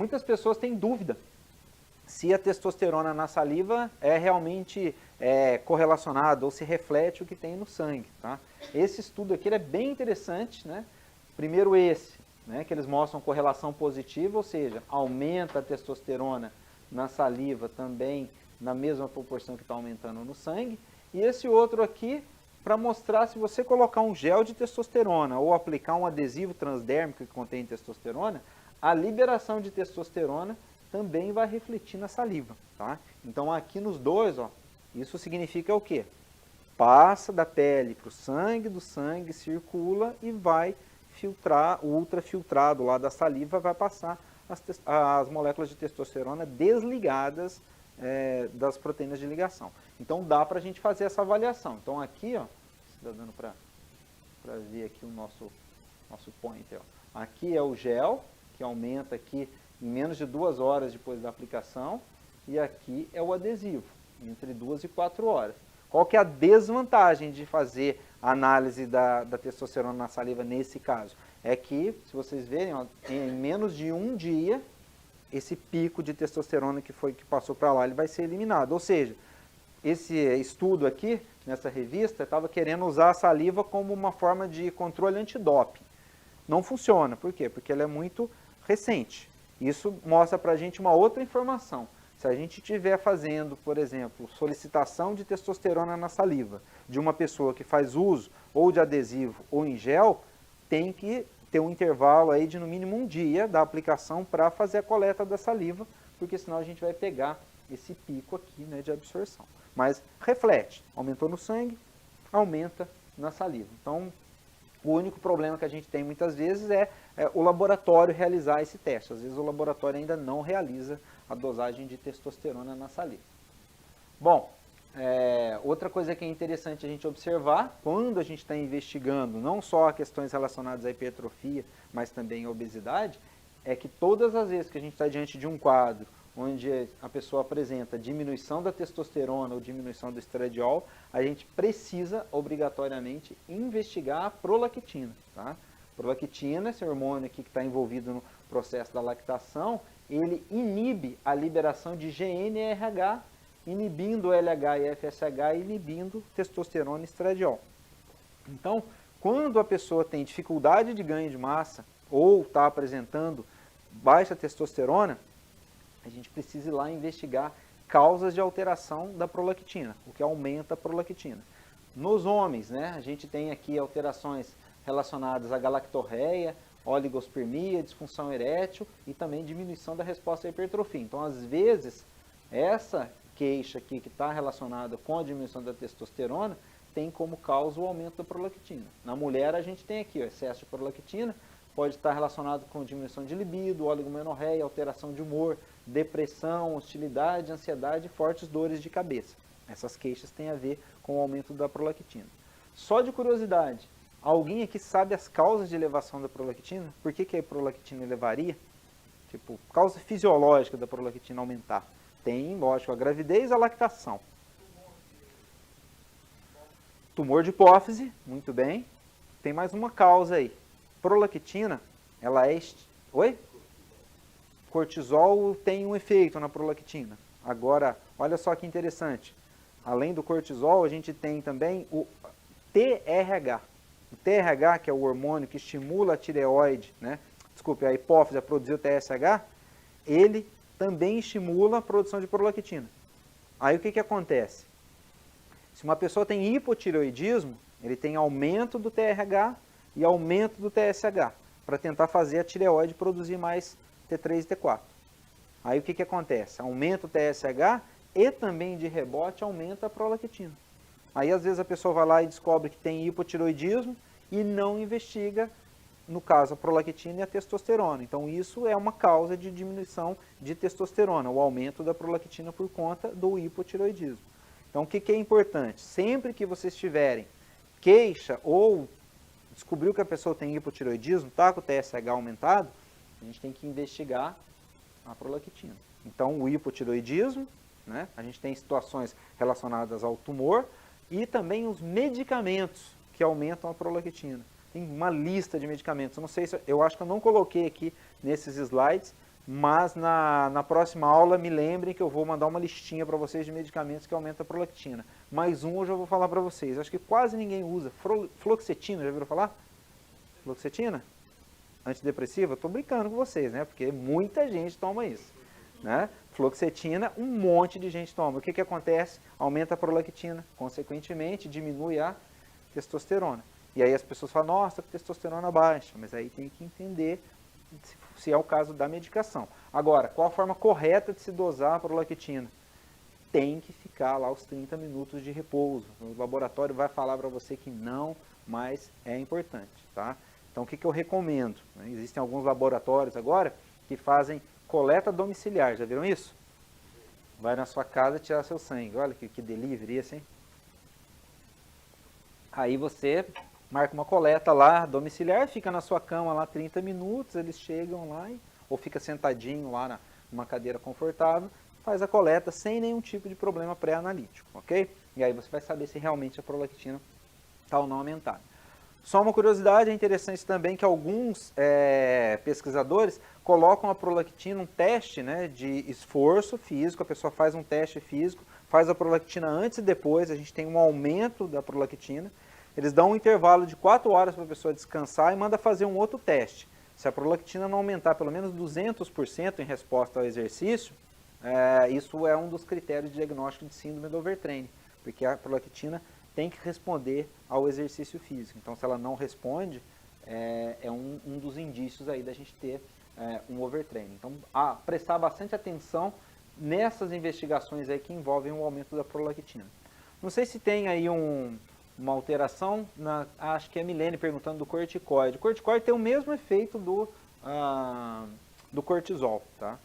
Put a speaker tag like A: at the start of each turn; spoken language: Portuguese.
A: muitas pessoas têm dúvida se a testosterona na saliva é realmente correlacionada ou se reflete o que tem no sangue. Tá? Esse estudo aqui é bem interessante, né? Primeiro esse, né, que eles mostram correlação positiva, ou seja, aumenta a testosterona na saliva também na mesma proporção que está aumentando no sangue. E esse outro aqui, para mostrar se você colocar um gel de testosterona ou aplicar um adesivo transdérmico que contém testosterona, a liberação de testosterona também vai refletir na saliva. Tá? Então aqui nos dois, ó, isso significa o quê? Passa da pele para o sangue, do sangue circula e vai filtrar, o ultrafiltrado lá da saliva vai passar as moléculas de testosterona desligadas das proteínas de ligação. Então dá para a gente fazer essa avaliação. Então aqui, ó, está dando para ver aqui o nosso pointer. Ó. Aqui é o gel, que aumenta aqui em menos de 2 horas depois da aplicação, e aqui é o adesivo, entre 2 e 4 horas. Qual que é a desvantagem de fazer a análise da testosterona na saliva nesse caso? É que, se vocês verem, ó, em menos de 1 dia, esse pico de testosterona que passou para lá, ele vai ser eliminado. Ou seja, esse estudo aqui, nessa revista, estava querendo usar a saliva como uma forma de controle antidoping. Não funciona. Por quê? Porque ela é muito recente. Isso mostra para a gente uma outra informação. Se a gente estiver fazendo, por exemplo, solicitação de testosterona na saliva de uma pessoa que faz uso ou de adesivo ou em gel, tem que ter um intervalo aí de no mínimo 1 dia da aplicação para fazer a coleta da saliva, porque senão a gente vai pegar esse pico aqui, né, de absorção. Mas reflete, aumentou no sangue, aumenta na saliva. Então, o único problema que a gente tem muitas vezes é o laboratório realizar esse teste. Às vezes o laboratório ainda não realiza a dosagem de testosterona na saliva. Bom, outra coisa que é interessante a gente observar, quando a gente está investigando não só questões relacionadas à hipertrofia, mas também à obesidade, é que todas as vezes que a gente está diante de um quadro onde a pessoa apresenta diminuição da testosterona ou diminuição do estradiol, a gente precisa obrigatoriamente investigar a prolactina. Tá? Prolactina, esse hormônio aqui que está envolvido no processo da lactação, ele inibe a liberação de GNRH, inibindo LH e FSH, inibindo testosterona e estradiol. Então, quando a pessoa tem dificuldade de ganho de massa ou está apresentando baixa testosterona, a gente precisa ir lá investigar causas de alteração da prolactina, o que aumenta a prolactina. Nos homens, né, a gente tem aqui alterações relacionadas à galactorreia, oligospermia, disfunção erétil e também diminuição da resposta à hipertrofia. Então, às vezes, essa queixa aqui que está relacionada com a diminuição da testosterona tem como causa o aumento da prolactina. Na mulher, a gente tem aqui o excesso de prolactina, pode estar relacionado com diminuição de libido, oligomenorreia, alteração de humor, depressão, hostilidade, ansiedade e fortes dores de cabeça. Essas queixas têm a ver com o aumento da prolactina. Só de curiosidade, alguém aqui sabe as causas de elevação da prolactina? Por que a prolactina elevaria? Tipo, causa fisiológica da prolactina aumentar. Tem, lógico, a gravidez e a lactação. Tumor de hipófise, muito bem. Tem mais uma causa aí. Prolactina, ela é... Oi? Cortisol tem um efeito na prolactina. Agora, olha só que interessante. Além do cortisol, a gente tem também o TRH. O TRH, que é o hormônio que estimula a tireoide, né? Desculpe, a hipófise a produzir o TSH, ele também estimula a produção de prolactina. Aí o que acontece? Se uma pessoa tem hipotireoidismo, ele tem aumento do TRH e aumento do TSH, para tentar fazer a tireoide produzir mais T3 e T4. Aí o que acontece? Aumenta o TSH e também de rebote aumenta a prolactina. Aí às vezes a pessoa vai lá e descobre que tem hipotireoidismo e não investiga, no caso, a prolactina e a testosterona. Então isso é uma causa de diminuição de testosterona, o aumento da prolactina por conta do hipotireoidismo. Então o que é importante? Sempre que vocês tiverem queixa ou descobriu que a pessoa tem hipotireoidismo, está com o TSH aumentado, a gente tem que investigar a prolactina. Então o hipotireoidismo, né, a gente tem situações relacionadas ao tumor e também os medicamentos que aumentam a prolactina. Tem uma lista de medicamentos, eu não sei se, eu acho que eu não coloquei aqui nesses slides, mas na próxima aula me lembrem que eu vou mandar uma listinha para vocês de medicamentos que aumentam a prolactina. Mais um eu já vou falar para vocês, acho que quase ninguém usa, fluoxetina, já viram falar? Fluoxetina? Antidepressiva? Estou brincando com vocês, né? Porque muita gente toma isso, né? Fluoxetina, um monte de gente toma. O que que acontece? Aumenta a prolactina, consequentemente diminui a testosterona. E aí as pessoas falam, nossa, testosterona baixa, mas aí tem que entender se é o caso da medicação. Agora, qual a forma correta de se dosar a prolactina? Tem que ficar lá os 30 minutos de repouso. O laboratório vai falar para você que não, mas é importante, tá? Então, o que eu recomendo? Existem alguns laboratórios agora que fazem coleta domiciliar, já viram isso? Vai na sua casa tirar seu sangue. Olha que delivery esse, hein? Aí você marca uma coleta lá domiciliar, fica na sua cama lá 30 minutos, eles chegam lá, ou fica sentadinho lá numa cadeira confortável, faz a coleta sem nenhum tipo de problema pré-analítico, ok? E aí você vai saber se realmente a prolactina está ou não aumentada. Só uma curiosidade, é interessante também que alguns pesquisadores colocam a prolactina, um teste, né, de esforço físico, a pessoa faz um teste físico, faz a prolactina antes e depois, a gente tem um aumento da prolactina, eles dão um intervalo de 4 horas para a pessoa descansar e manda fazer um outro teste. Se a prolactina não aumentar pelo menos 200% em resposta ao exercício, isso é um dos critérios de diagnóstico de síndrome do overtraining, porque a prolactina tem que responder ao exercício físico. Então, se ela não responde, é um dos indícios aí da gente ter um overtraining. Então, prestar bastante atenção nessas investigações aí que envolvem o aumento da prolactina. Não sei se tem aí uma alteração, acho que é a Milene perguntando do corticoide. O corticoide tem o mesmo efeito do cortisol, tá?